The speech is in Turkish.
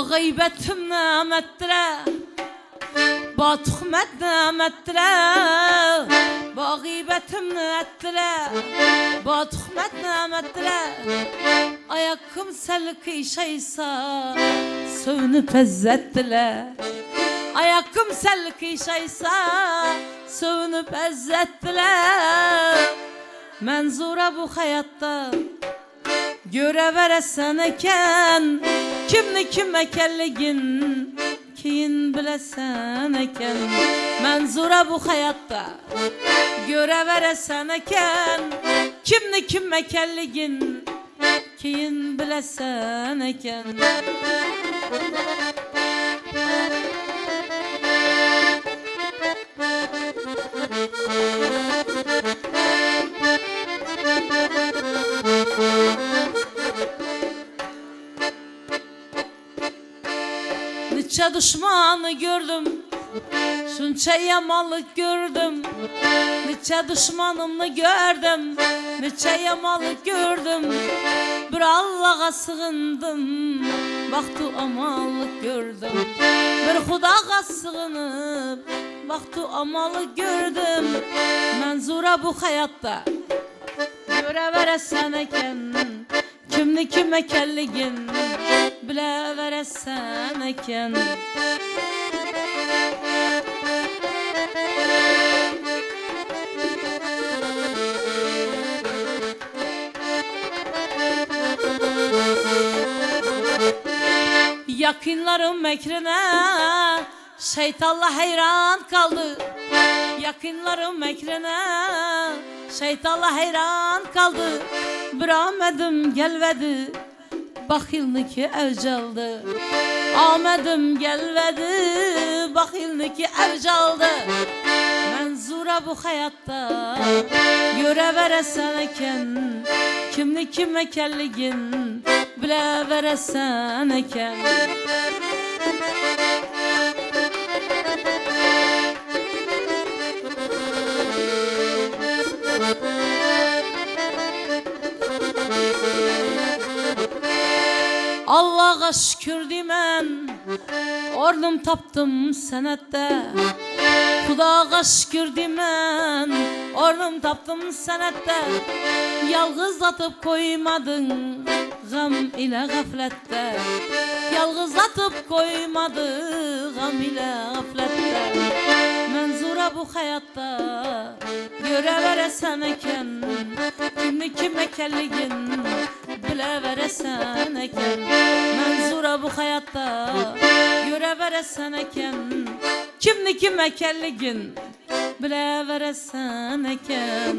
gıybetim nimettere, ba tuhmet nimettere, ba gıybetim nimettere, ba tuhmet nimettere. Ayakkım selki şeysa sövünüp ezzettiler. Ayakkım selki şeysa sövünüp ezzettiler. Menzura bu hayatta göre veresen eken, kimni kime kelligin keyin bilesen eken. Menzura bu hayatta göre veresen eken, kimni kime kelligin keyin bilesen eken. Nice düşmanı gördüm, şunca yamanlık gördüm. Nice düşmanımı gördüm, nice yamanlık gördüm. Bir Allah'a sığındım, baktı amallık gördüm. Bir Hudağa sığınıp, baktı amallık gördüm. Menzura bu hayatta göre veresen eken, kimni kime kelligin bile veresen eken. Yakınlarım mekrine şeytanla hayran kaldı. Yakınlarım mekrine şeytanla hayran kaldı. Bir Ahmedim gelvedi, bakilniki evcaldı. Ahmedim gelvedi, bakilniki evcaldı. Menzura bu hayatta göre veresen eken, kimni kime kelligin bile veresen eken. Allah'a şükür dimen, ornum taptım senette. Hudağa şükür dimen, ornum taptım senette. Yalgızlatıp koymadın gam ile gaflette. Yalgızlatıp koymadı gam ile gaflette. Menzura bu hayatta göre veresen eken, kimni kime kelligin bile veresen eken. Menzura bu hayatta göre veresen eken, kimni kime kelligin bile veresen eken.